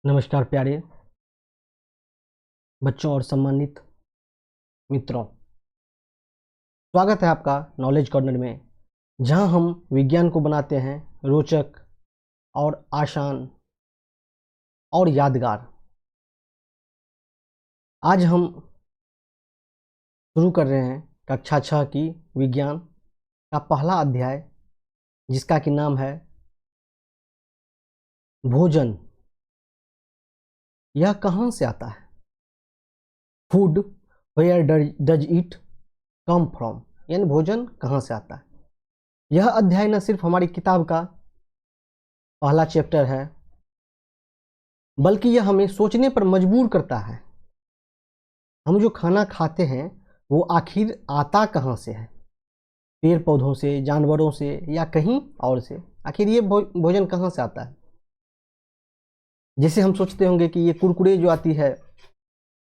नमस्कार प्यारे बच्चों और सम्मानित मित्रों, स्वागत है आपका नॉलेज कॉर्नर में, जहां हम विज्ञान को बनाते हैं रोचक और आसान और यादगार। आज हम शुरू कर रहे हैं कक्षा 6 की विज्ञान का पहला अध्याय, जिसका कि नाम है भोजन। यह कहाँ से आता है? Food where does it come from, यानी भोजन कहाँ से आता है। यह अध्याय न सिर्फ हमारी किताब का पहला चैप्टर है, बल्कि यह हमें सोचने पर मजबूर करता है। हम जो खाना खाते हैं वो आखिर आता कहाँ से है? पेड़ पौधों से, जानवरों से, या कहीं और से? आखिर ये भोजन कहाँ से आता है? जैसे हम सोचते होंगे कि ये कुरकुरे जो आती है,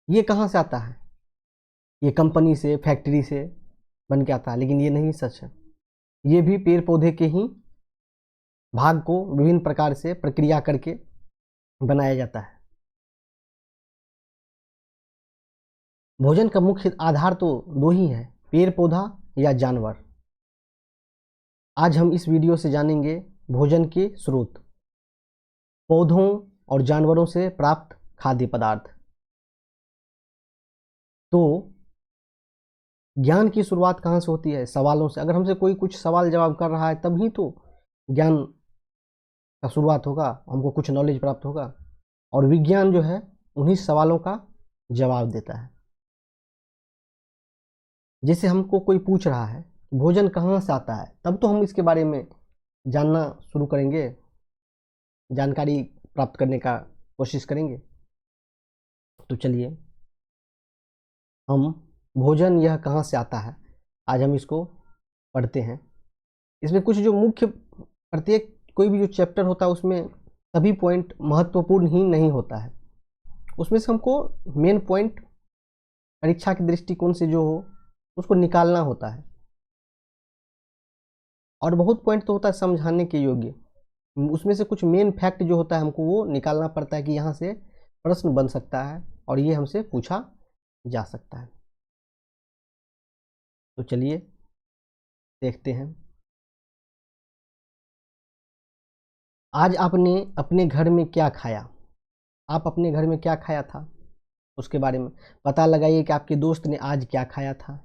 ये कहाँ से आता है? ये कंपनी से, फैक्ट्री से बन के आता है, लेकिन ये नहीं सच है। ये भी पेड़ पौधे के ही भाग को विभिन्न प्रकार से प्रक्रिया करके बनाया जाता है। भोजन का मुख्य आधार तो दो ही है, पेड़ पौधा या जानवर। आज हम इस वीडियो से जानेंगे भोजन के स्रोत, पौधों और जानवरों से प्राप्त खाद्य पदार्थ। तो ज्ञान की शुरुआत कहाँ से होती है? सवालों से। अगर हमसे कोई कुछ सवाल जवाब कर रहा है तभी तो ज्ञान का शुरुआत होगा, हमको कुछ नॉलेज प्राप्त होगा। और विज्ञान जो है उन्हीं सवालों का जवाब देता है। जैसे हमको कोई पूछ रहा है भोजन कहाँ से आता है, तब तो हम इसके बारे में जानना शुरू करेंगे, जानकारी प्राप्त करने का कोशिश करेंगे। तो चलिए हम भोजन यह कहाँ से आता है, आज हम इसको पढ़ते हैं। इसमें कुछ जो मुख्य, प्रत्येक कोई भी जो चैप्टर होता है उसमें सभी पॉइंट महत्वपूर्ण ही नहीं होता है। उसमें से हमको मेन पॉइंट परीक्षा के दृष्टिकोण से जो हो उसको निकालना होता है। और बहुत पॉइंट तो होता है समझाने के योग्य, उसमें से कुछ मेन फैक्ट जो होता है हमको वो निकालना पड़ता है कि यहाँ से प्रश्न बन सकता है और ये हमसे पूछा जा सकता है। तो चलिए देखते हैं। आज आपने अपने घर में क्या खाया? आप अपने घर में क्या खाया था उसके बारे में पता लगाइए कि आपके दोस्त ने आज क्या खाया था।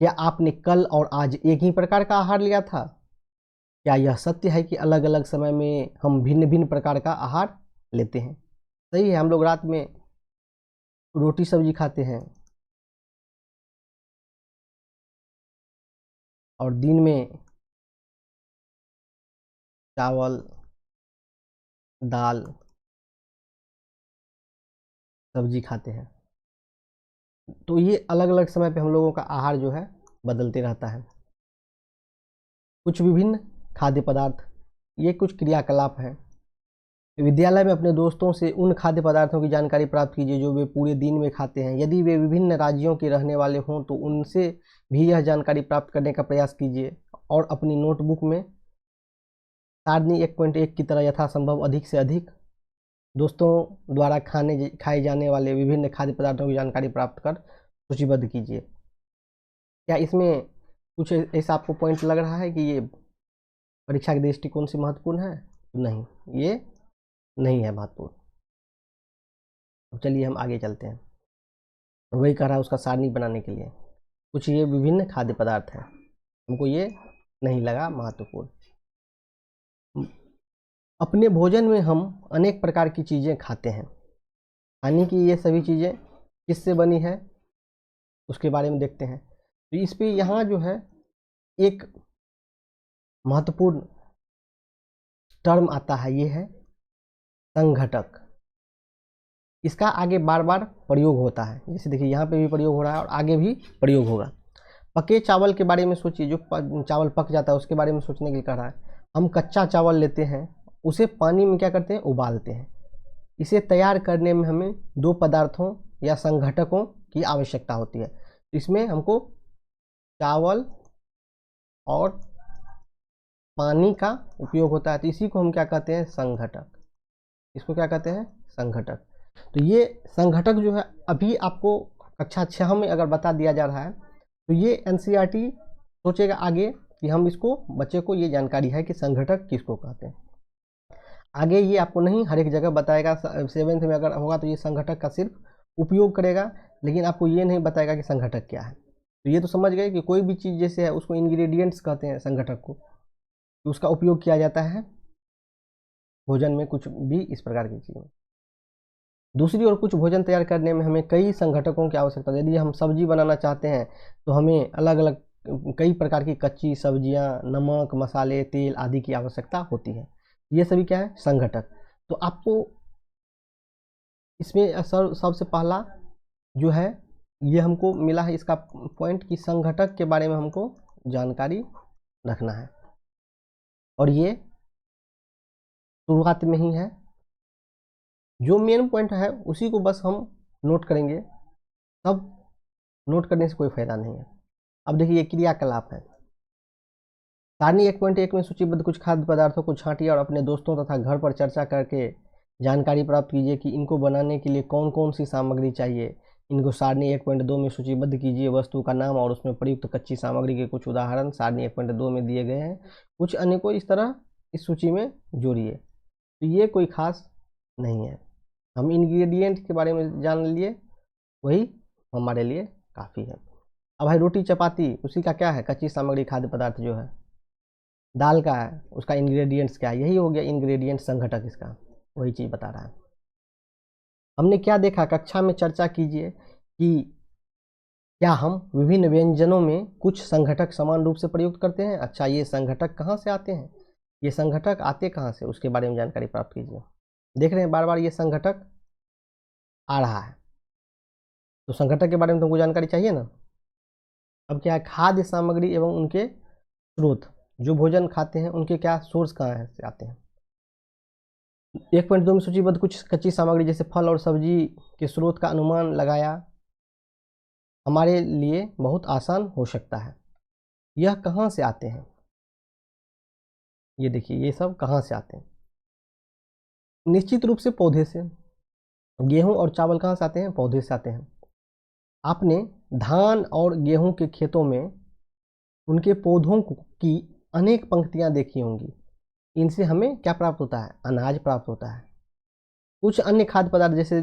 क्या आपने कल और आज एक ही प्रकार का आहार लिया था? क्या यह सत्य है कि अलग अलग समय में हम भिन्न भिन्न प्रकार का आहार लेते हैं? सही है, हम लोग रात में रोटी सब्जी खाते हैं और दिन में चावल दाल सब्जी खाते हैं। तो ये अलग अलग समय पे हम लोगों का आहार जो है बदलते रहता है। कुछ विभिन्न खाद्य पदार्थ, ये कुछ क्रियाकलाप है। विद्यालय में अपने दोस्तों से उन खाद्य पदार्थों की जानकारी प्राप्त कीजिए जो वे पूरे दिन में खाते हैं। यदि वे विभिन्न राज्यों के रहने वाले हों तो उनसे भी यह जानकारी प्राप्त करने का प्रयास कीजिए और अपनी नोटबुक में सारणी 1.1 की तरह यथासंभव अधिक से अधिक दोस्तों द्वारा खाए जाने वाले विभिन्न खाद्य पदार्थों की जानकारी प्राप्त कर सूचीबद्ध कीजिए। क्या इसमें कुछ ऐसा आपको पॉइंट लग रहा है कि ये परीक्षा के दृष्टिकोण से महत्वपूर्ण है? नहीं, ये नहीं है महत्वपूर्ण। अब चलिए हम आगे चलते हैं। वही कह रहा है उसका सारणी बनाने के लिए कुछ ये विभिन्न खाद्य पदार्थ हैं, हमको ये नहीं लगा महत्वपूर्ण। अपने भोजन में हम अनेक प्रकार की चीज़ें खाते हैं। खाने की ये सभी चीज़ें किससे बनी है उसके बारे में देखते हैं। तो इस पे यहाँ जो है एक महत्वपूर्ण टर्म आता है, ये है संघटक। इसका आगे बार बार प्रयोग होता है, जैसे देखिए यहाँ पे भी प्रयोग हो रहा है और आगे भी प्रयोग होगा। पके चावल के बारे में सोचिए, जो चावल पक जाता है उसके बारे में सोचने के लिए कह रहा है। हम कच्चा चावल लेते हैं, उसे पानी में क्या करते हैं, उबालते हैं। इसे तैयार करने में हमें दो पदार्थों या संघटकों की आवश्यकता होती है। इसमें हमको चावल और पानी का उपयोग होता है, तो इसी को हम क्या कहते हैं, संघटक। इसको क्या कहते हैं? संघटक। तो ये संघटक जो है अभी आपको कक्षा 6 में अगर बता दिया जा रहा है तो ये एनसीईआरटी सोचेगा आगे कि हम इसको, बच्चे को ये जानकारी है कि संघटक किसको कहते हैं। आगे ये आपको नहीं हर एक जगह बताएगा, 7th में अगर होगा तो ये संघटक का सिर्फ उपयोग करेगा, लेकिन आपको ये नहीं बताएगा कि संघटक क्या है। तो ये तो समझ गए कि कोई भी चीज़ जैसे है उसको इंग्रेडिएंट्स कहते हैं संघटक को, तो उसका उपयोग किया जाता है भोजन में, कुछ भी इस प्रकार की चीज़ें। दूसरी ओर कुछ भोजन तैयार करने में हमें कई संघटकों की आवश्यकता है। यदि हम सब्जी बनाना चाहते हैं तो हमें अलग अलग कई प्रकार की कच्ची सब्जियां, नमक, मसाले, तेल आदि की आवश्यकता होती है। ये सभी क्या है? संघटक। तो आपको इसमें सबसे पहला जो है ये हमको मिला है इसका पॉइंट कि संघटक के बारे में हमको जानकारी रखना है, और ये शुरुआत में ही है। जो मेन पॉइंट है उसी को बस हम नोट करेंगे, सब नोट करने से कोई फायदा नहीं है। अब देखिए क्रियाकलाप है। सारणी 1.1 में सूचीबद्ध कुछ खाद्य पदार्थों को छांटिए और अपने दोस्तों तथा घर पर चर्चा करके जानकारी प्राप्त कीजिए कि इनको बनाने के लिए कौन कौन सी सामग्री चाहिए। इनको सारणी 1.2 में सूचीबद्ध कीजिए। वस्तु का नाम और उसमें प्रयुक्त कच्ची सामग्री के कुछ उदाहरण सारणी 1.2 में दिए गए हैं। कुछ अन्य को इस तरह इस सूची में जोड़िए। तो ये कोई खास नहीं है, हम इंग्रेडिएंट के बारे में जान लिए, वही हमारे लिए काफ़ी है। अब भाई रोटी चपाती उसी का क्या है? कच्ची सामग्री, खाद्य पदार्थ जो है। दाल का है, उसका इंग्रेडिएंट्स क्या है? यही हो गया इंग्रेडिएंट, संघटक इसका वही चीज़ बता रहा है। हमने क्या देखा? कक्षा में चर्चा कीजिए कि क्या हम विभिन्न व्यंजनों में कुछ संघटक समान रूप से प्रयुक्त करते हैं। अच्छा, ये संघटक कहाँ से आते हैं? ये संघटक आते कहाँ से, उसके बारे में जानकारी प्राप्त कीजिए। देख रहे हैं बार बार ये संघटक आ रहा है, तो संघटक के बारे में तुमको जानकारी चाहिए ना। अब क्या है? खाद्य सामग्री एवं उनके स्रोत, जो भोजन खाते हैं उनके क्या सोर्स कहाँ से आते हैं। 1.2 में सूचीबद्ध कुछ कच्ची सामग्री जैसे फल और सब्जी के स्रोत का अनुमान लगाया हमारे लिए बहुत आसान हो सकता है। यह कहाँ से आते हैं? ये देखिए ये सब कहाँ से आते हैं? निश्चित रूप से पौधे से। गेहूं और चावल कहाँ से आते हैं? पौधे से आते हैं। आपने धान और गेहूं के खेतों में उनके पौधों की अनेक पंक्तियां देखी होंगी। इनसे हमें क्या प्राप्त होता है? अनाज प्राप्त होता है। कुछ अन्य खाद्य पदार्थ जैसे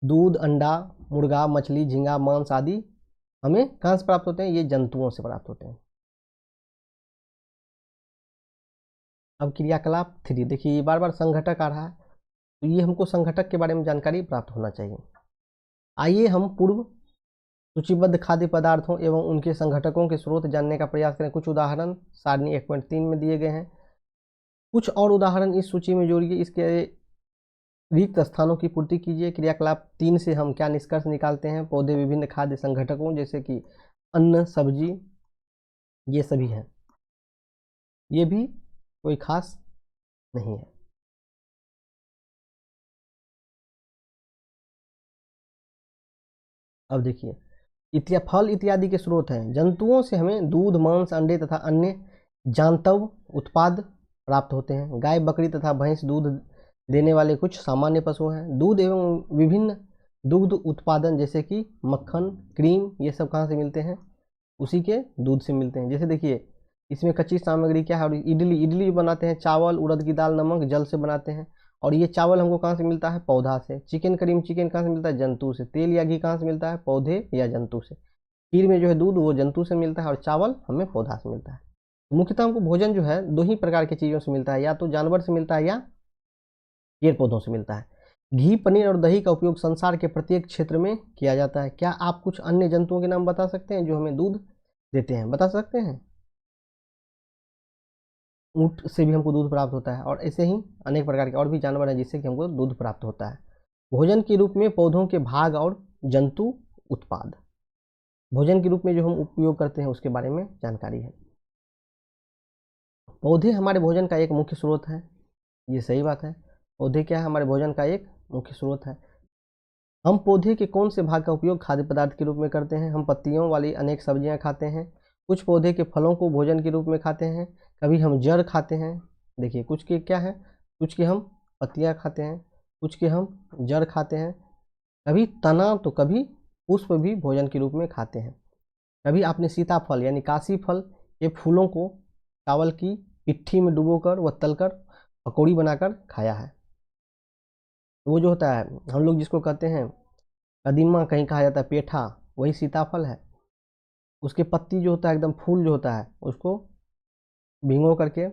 दूध, अंडा, मुर्गा, मछली, झींगा, मांस आदि हमें कहाँ से प्राप्त होते हैं? ये जंतुओं से प्राप्त होते हैं। अब क्रियाकलाप 3 देखिए, ये बार बार संघटक आ रहा है, तो ये हमको संघटक के बारे में जानकारी प्राप्त होना चाहिए। आइए हम पूर्व सूचीबद्ध खाद्य पदार्थों एवं उनके संघटकों के स्रोत जानने का प्रयास करें। कुछ उदाहरण सारणी 1.3 में दिए गए हैं। कुछ और उदाहरण इस सूची में जोड़िए। इसके रिक्त स्थानों की पूर्ति कीजिए। क्रियाकलाप 3 से हम क्या निष्कर्ष निकालते हैं? पौधे विभिन्न खाद्य संघटकों जैसे कि अन्न, सब्जी, ये सभी हैं। ये भी कोई खास नहीं है। अब देखिए फल इत्यादि के स्रोत हैं। जंतुओं से हमें दूध, मांस, अंडे तथा अन्य जांतव उत्पाद प्राप्त होते हैं। गाय, बकरी तथा भैंस दूध देने वाले कुछ सामान्य पशु हैं। दूध एवं विभिन्न दुग्ध उत्पादन जैसे कि मक्खन, क्रीम, ये सब कहाँ से मिलते हैं? उसी के दूध से मिलते हैं। जैसे देखिए इसमें कच्ची सामग्री क्या है? और इडली बनाते हैं, चावल, उड़द की दाल, नमक, जल से बनाते हैं। और ये चावल हमको कहाँ से मिलता है? पौधा से। चिकन करीम, चिकन कहाँ से मिलता है? जंतु से। तेल या घी कहाँ से मिलता है? पौधे या जंतु से। खीर में जो है दूध वो जंतु से मिलता है, और चावल हमें पौधा से मिलता है। मुख्यतः हमको भोजन जो है 2 ही प्रकार की चीज़ों से मिलता है, या तो जानवर से मिलता है या पेड़ पौधों से मिलता है। घी, पनीर और दही का उपयोग संसार के प्रत्येक क्षेत्र में किया जाता है। क्या आप कुछ अन्य जंतुओं के नाम बता सकते हैं जो हमें दूध देते हैं? बता सकते हैं? ऊँट से भी हमको दूध प्राप्त होता है, और ऐसे ही अनेक प्रकार के और भी जानवर हैं जिससे कि हमको दूध प्राप्त होता है। भोजन के रूप में पौधों के भाग और जंतु उत्पाद, भोजन के रूप में जो हम उपयोग करते हैं उसके बारे में जानकारी है। पौधे हमारे भोजन का एक मुख्य स्रोत है। ये सही बात है, पौधे क्या है? हमारे भोजन का एक मुख्य स्रोत है। हम पौधे के कौन से भाग का उपयोग खाद्य पदार्थ के रूप में करते हैं? हम पत्तियों वाली अनेक सब्जियां खाते हैं। कुछ पौधे के फलों को भोजन के रूप में खाते हैं। कभी हम जड़ खाते हैं। देखिए कुछ के क्या है, कुछ के हम पत्तियां खाते हैं, कुछ के हम जड़ खाते हैं, कभी तना तो कभी पुष्प भी भोजन के रूप में खाते हैं। कभी आपने सीताफल यानी काशी फल के फूलों को चावल की पिट्ठी में डुबोकर व तलकर पकौड़ी बनाकर खाया है। वो जो होता है हम लोग जिसको कहते हैं कदीमा, कहीं कहा जाता है पेठा, वही सीताफल है। उसके पत्ती जो होता है एकदम फूल जो होता है उसको भिगो करके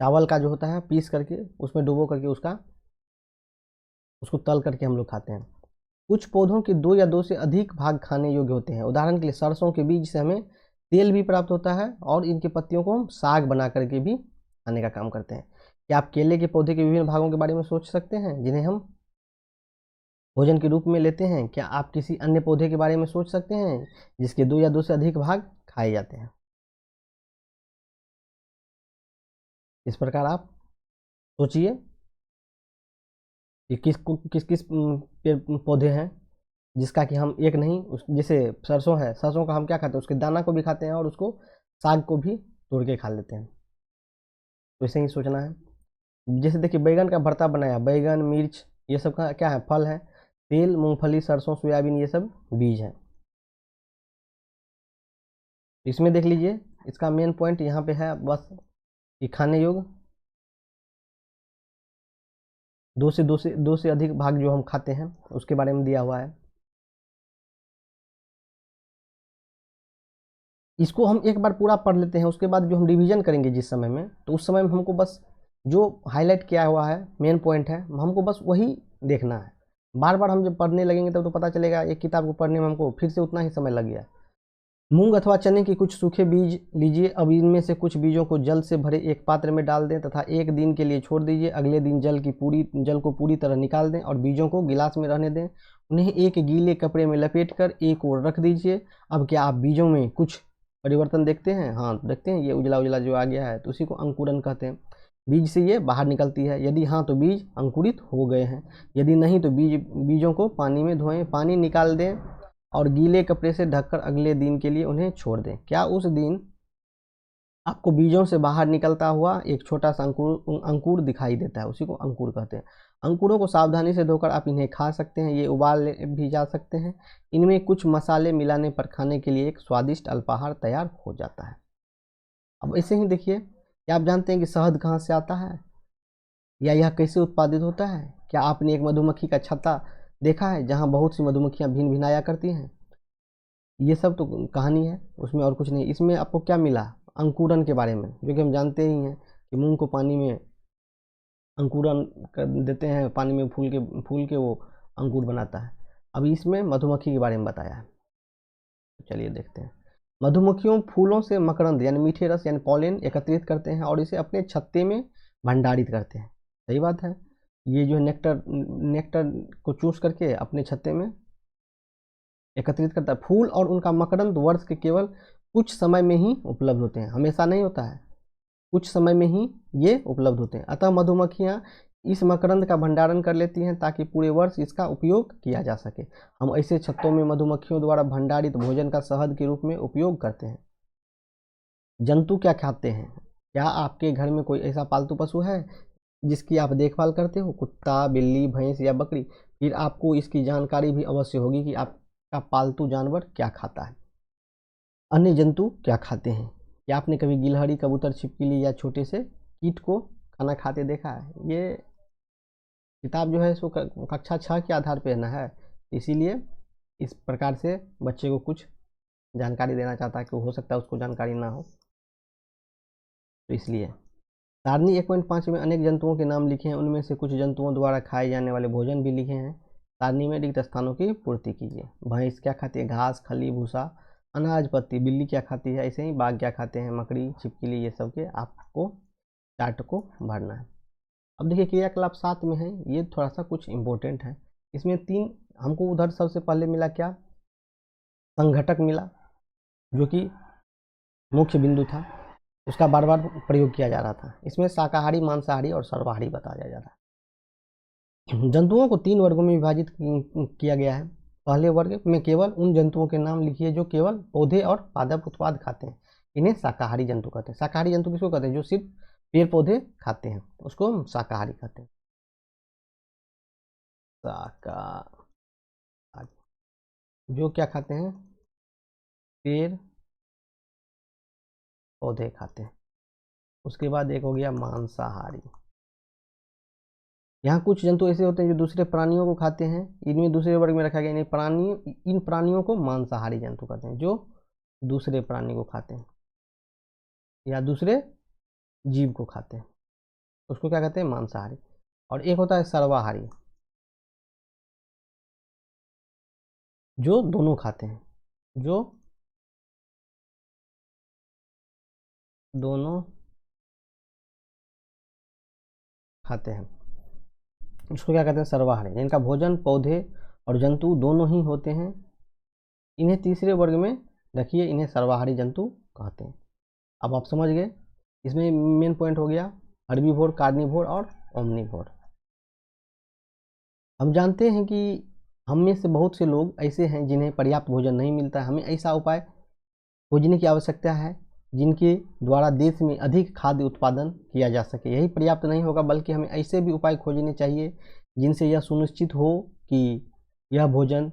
चावल का जो होता है पीस करके उसमें डुबो करके उसको तल करके हम लोग खाते हैं। कुछ पौधों के 2 या 2 से अधिक भाग खाने योग्य होते हैं। उदाहरण के लिए सरसों के बीज से हमें तेल भी प्राप्त होता है और इनके पत्तियों को हम साग बना करके भी खाने का काम करते हैं। क्या आप केले के पौधे के विभिन्न भागों के बारे में सोच सकते हैं जिन्हें हम भोजन के रूप में लेते हैं? क्या आप किसी अन्य पौधे के बारे में सोच सकते हैं जिसके 2 या 2 से अधिक भाग खाए जाते हैं? इस प्रकार आप सोचिए कि किस किस पेड़ पौधे हैं जिसका कि हम एक नहीं, उस जैसे सरसों है, सरसों का हम क्या खाते हैं, उसके दाना को भी खाते हैं और उसको साग को भी तोड़ के खा लेते हैं। तो ऐसे ही सोचना है। जैसे देखिए बैगन का भरता बनाया, बैगन मिर्च ये सब का क्या है, फल है। तेल, मूंगफली, सरसों, सोयाबीन ये सब बीज हैं। इसमें देख लीजिए इसका मेन पॉइंट यहाँ पे है बस कि खाने योग्य 2 से अधिक भाग जो हम खाते हैं उसके बारे में दिया हुआ है। इसको हम एक बार पूरा पढ़ लेते हैं, उसके बाद जो हम रिवीजन करेंगे जिस समय में, तो उस समय में हमको बस जो हाईलाइट किया हुआ है मेन पॉइंट है हमको बस वही देखना है। बार बार हम जब पढ़ने लगेंगे तब तो पता चलेगा एक किताब को पढ़ने में हमको फिर से उतना ही समय लग गया। मूंग अथवा चने के कुछ सूखे बीज लीजिए। अब इनमें से कुछ बीजों को जल से भरे एक पात्र में डाल दें तथा 1 दिन के लिए छोड़ दीजिए। अगले दिन जल को पूरी तरह निकाल दें और बीजों को गिलास में रहने दें। उन्हें एक गीले कपड़े में लपेटकर एक ओर रख दीजिए। अब क्या आप बीजों में कुछ परिवर्तन देखते हैं? हाँ देखते हैं, ये उजला उजला जो आ गया है तो उसी को अंकुरन कहते हैं। बीज से ये बाहर निकलती है। यदि हाँ तो बीज अंकुरित हो गए हैं, यदि नहीं तो बीजों को पानी में धोएं, पानी निकाल दें और गीले कपड़े से ढककर अगले दिन के लिए उन्हें छोड़ दें। क्या उस दिन आपको बीजों से बाहर निकलता हुआ एक छोटा सा अंकुर दिखाई देता है? उसी को अंकुर कहते हैं। अंकुरों को सावधानी से धोकर आप इन्हें खा सकते हैं, ये उबाल भी जा सकते हैं। इनमें कुछ मसाले मिलाने पर खाने के लिए एक स्वादिष्ट अल्पाहार तैयार हो जाता है। अब ऐसे ही देखिए, क्या आप जानते हैं कि शहद कहाँ से आता है या यह कैसे उत्पादित होता है? क्या आपने एक मधुमक्खी का छत्ता देखा है जहाँ बहुत सी मधुमक्खियाँ भिन भिनाया करती हैं? ये सब तो कहानी है, उसमें और कुछ नहीं। इसमें आपको क्या मिला? अंकुरन के बारे में, जो कि हम जानते ही हैं कि मूंग को पानी में अंकुरन कर देते हैं, पानी में फूल के वो अंकुर बनाता है। अभी इसमें मधुमक्खी के बारे में बताया है, चलिए देखते हैं। मधुमक्खियों फूलों से मकरंद यानी मीठे रस यानी पॉलेन एकत्रित करते हैं और इसे अपने छत्ते में भंडारित करते हैं। सही बात है, ये जो नेक्टर नेक्टर को चूस करके अपने छत्ते में एकत्रित करता है। फूल और उनका मकरंद वर्ष के केवल कुछ समय में ही उपलब्ध होते हैं, हमेशा नहीं होता है, कुछ समय में ही ये उपलब्ध होते हैं। अतः मधुमक्खियाँ इस मकरंद का भंडारण कर लेती हैं ताकि पूरे वर्ष इसका उपयोग किया जा सके। हम ऐसे छत्तों में मधुमक्खियों द्वारा भंडारित भोजन का शहद के रूप में उपयोग करते हैं। जंतु क्या खाते हैं? क्या आपके घर में कोई ऐसा पालतू पशु है जिसकी आप देखभाल करते हो? कुत्ता, बिल्ली, भैंस या बकरी? फिर आपको इसकी जानकारी भी अवश्य होगी कि आपका पालतू जानवर क्या खाता है। अन्य जंतु क्या खाते हैं? क्या आपने कभी गिलहरी, कबूतर, छिपकली या छोटे से कीट को खाना खाते देखा है? ये किताब जो है इसको कक्षा 6 के आधार पर ना है, इसीलिए इस प्रकार से बच्चे को कुछ जानकारी देना चाहता है कि हो सकता है उसको जानकारी ना हो, तो इसलिए। सारणी 1.5 में अनेक जंतुओं के नाम लिखे हैं, उनमें से कुछ जंतुओं द्वारा खाए जाने वाले भोजन भी लिखे हैं। सारणी में रिक्त स्थानों की पूर्ति कीजिए। भैंस क्या खाती है? घास, खली, भूसा, अनाज, पत्ती। बिल्ली क्या खाती है? ऐसे ही बाघ क्या खाते हैं? मकड़ी, छिपकली, ये सब के आपको चार्ट को भरना है। अब देखिए क्रियाकलाप 7 में है, ये थोड़ा सा कुछ इम्पोर्टेंट है। इसमें 3 हमको उधर सबसे पहले मिला क्या, संघटक मिला, जो कि मुख्य बिंदु था, उसका बार बार प्रयोग किया जा रहा था। इसमें शाकाहारी, मांसाहारी और सर्वाहारी बताया जा रहा है। जंतुओं को 3 वर्गों में विभाजित किया गया है। पहले वर्ग में केवल उन जंतुओं के नाम लिखिए जो केवल पौधे और पादप उत्पाद खाते हैं, इन्हें शाकाहारी जंतु कहते हैं। शाकाहारी जंतु किसको कहते हैं? जो सिर्फ पेड़ पौधे खाते हैं, उसको हम शाकाहारी कहते हैं। शाकाहारी, जो क्या खाते हैं, पेड़ पौधे खाते हैं। उसके बाद एक हो गया मांसाहारी। यहाँ कुछ जंतु ऐसे होते हैं जो दूसरे प्राणियों को खाते हैं, इनमें दूसरे वर्ग में रखा गया। इन प्राणियों को मांसाहारी जंतु कहते हैं, जो दूसरे प्राणी को खाते हैं या दूसरे जीव को खाते हैं, उसको क्या कहते हैं, मांसाहारी। और एक होता है सर्वाहारी, जो दोनों खाते हैं, जो दोनों खाते हैं, उसको क्या कहते हैं, सर्वाहारी। जिनका भोजन पौधे और जंतु दोनों ही होते हैं, इन्हें तीसरे वर्ग में रखिए, इन्हें सर्वाहारी जंतु कहते हैं। अब आप समझ गए, इसमें मेन पॉइंट हो गया हर्बीवोर, कार्निवोर और ओमनिवोर। हम जानते हैं कि हम में से बहुत से लोग ऐसे हैं जिन्हें पर्याप्त भोजन नहीं मिलता है। हमें ऐसा उपाय खोजने की आवश्यकता है जिनके द्वारा देश में अधिक खाद्य उत्पादन किया जा सके। यही पर्याप्त नहीं होगा, बल्कि हमें ऐसे भी उपाय खोजने चाहिए जिनसे यह सुनिश्चित हो कि यह भोजन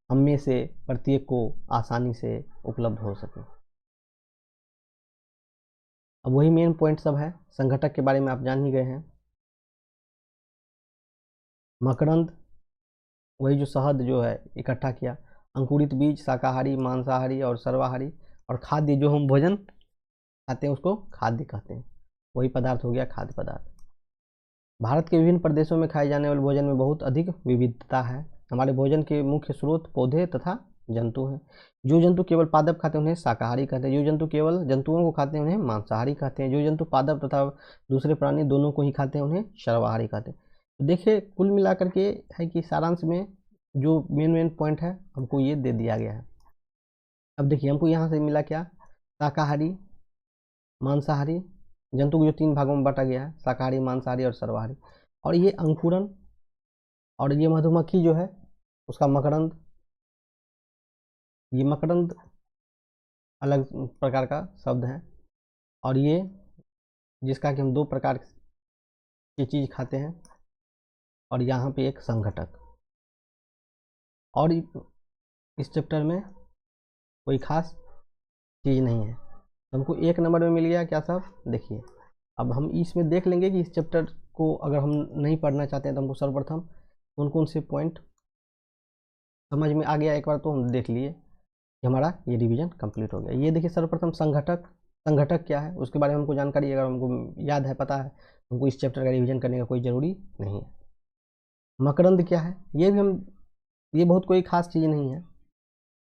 हम में से प्रत्येक को आसानी से उपलब्ध हो सके। अब वही मेन पॉइंट सब है। संघटक के बारे में आप जान ही गए हैं। मकरंद, वही जो शहद जो है इकट्ठा किया। अंकुरित बीज, शाकाहारी, मांसाहारी और सर्वाहारी। और खाद्य, जो हम भोजन खाते हैं उसको खाद्य कहते हैं। वही पदार्थ हो गया खाद्य पदार्थ। भारत के विभिन्न प्रदेशों में खाए जाने वाले भोजन में बहुत अधिक विविधता है। हमारे भोजन के मुख्य स्रोत पौधे तथा जंतु हैं। जो जंतु केवल पादप खाते हैं उन्हें शाकाहारी कहते हैं। जो जंतु केवल जंतुओं को खाते हैं उन्हें मांसाहारी कहते हैं। जो जंतु पादप तथा दूसरे प्राणी दोनों को ही खाते हैं उन्हें सर्वाहारी कहते हैं। तो देखिए, कुल मिलाकर के है कि सारांश में जो मेन पॉइंट है हमको ये दे दिया गया है। अब देखिए, हमको यहाँ से मिला क्या, शाकाहारी, मांसाहारी, जंतु को जो 3 भागों में बांटा गया है, शाकाहारी, मांसाहारी और सर्वाहारी। और ये अंकुरन, और ये मधुमक्खी जो है उसका मकरंद, ये मकरंद अलग प्रकार का शब्द है। और ये जिसका कि हम 2 प्रकार की चीज़ खाते हैं। और यहाँ पे एक संघटक। और इस चैप्टर में कोई खास चीज़ नहीं है। हमको 1 नंबर में मिल गया क्या सब, देखिए। अब हम इसमें देख लेंगे कि इस चैप्टर को अगर हम नहीं पढ़ना चाहते हैं तो हमको सर्वप्रथम कौन कौन से पॉइंट समझ में आ गया, एक बार तो हम देख लिए कि हमारा ये रिवीजन कंप्लीट हो गया। ये देखिए, सर्वप्रथम संघटक। संघटक क्या है उसके बारे में हमको जानकारी अगर हमको याद है, पता है, हमको इस चैप्टर का रिवीजन करने का कोई ज़रूरी नहीं है। मकरंद क्या है, ये बहुत कोई खास चीज़ नहीं है,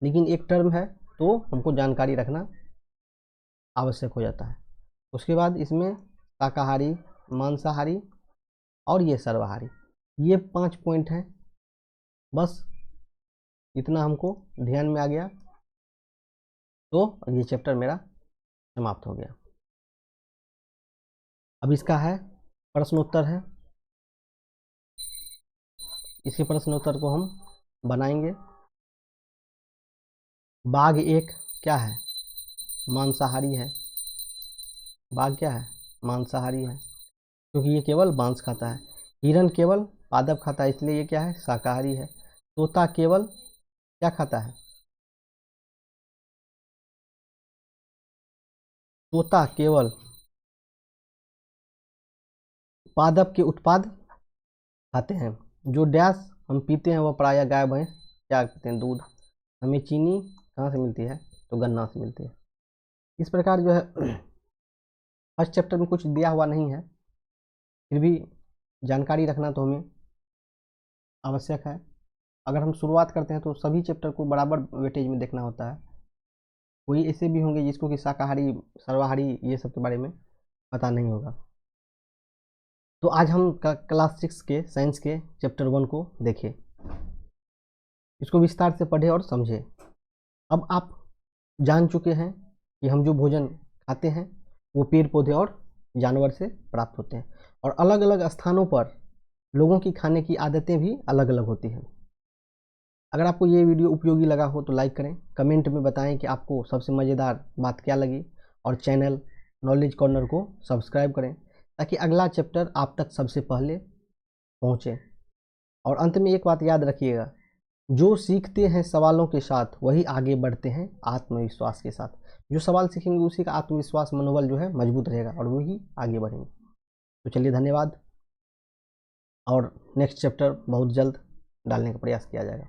लेकिन एक टर्म है तो हमको जानकारी रखना आवश्यक हो जाता है। उसके बाद इसमें शाकाहारी, मांसाहारी और ये सर्वाहारी, ये 5 पॉइंट हैं। बस इतना हमको ध्यान में आ गया तो ये चैप्टर मेरा समाप्त हो गया। अब इसका है प्रश्नोत्तर है, इसी प्रश्नोत्तर को हम बनाएंगे। बाघ एक क्या है, मांसाहारी है। बाघ क्या है, मांसाहारी है, क्योंकि ये केवल मांस खाता है। हिरन केवल पादप खाता है, इसलिए ये क्या है, शाकाहारी है। तोता केवल क्या खाता है, तोता केवल पादप के उत्पाद खाते हैं। जो डैश हम पीते हैं वह प्रायः गाय भैंस क्या पीते हैं, दूध। हमें चीनी कहाँ से मिलती है, तो गन्ना से मिलती है। इस प्रकार जो है फर्स्ट चैप्टर में कुछ दिया हुआ नहीं है, फिर भी जानकारी रखना तो हमें आवश्यक है। अगर हम शुरुआत करते हैं तो सभी चैप्टर को बराबर वेटेज में देखना होता है। कोई ऐसे भी होंगे जिसको कि शाकाहारी, सर्वाहारी ये सब के बारे में पता नहीं होगा। तो आज हम क्लास 6 के साइंस के चैप्टर 1 को देखें, इसको विस्तार से पढ़े और समझे। अब आप जान चुके हैं कि हम जो भोजन खाते हैं वो पेड़ पौधे और जानवर से प्राप्त होते हैं, और अलग अलग स्थानों पर लोगों की खाने की आदतें भी अलग अलग होती हैं। अगर आपको ये वीडियो उपयोगी लगा हो तो लाइक करें, कमेंट में बताएं कि आपको सबसे मज़ेदार बात क्या लगी, और चैनल नॉलेज कॉर्नर को सब्सक्राइब करें ताकि अगला चैप्टर आप तक सबसे पहले पहुँचे। और अंत में एक बात याद रखिएगा, जो सीखते हैं सवालों के साथ वही आगे बढ़ते हैं आत्मविश्वास के साथ। जो सवाल सीखेंगे उसी का आत्मविश्वास मनोबल जो है मजबूत रहेगा और वही आगे बढ़ेंगे। तो चलिए धन्यवाद, और नेक्स्ट चैप्टर बहुत जल्द डालने का प्रयास किया जाएगा।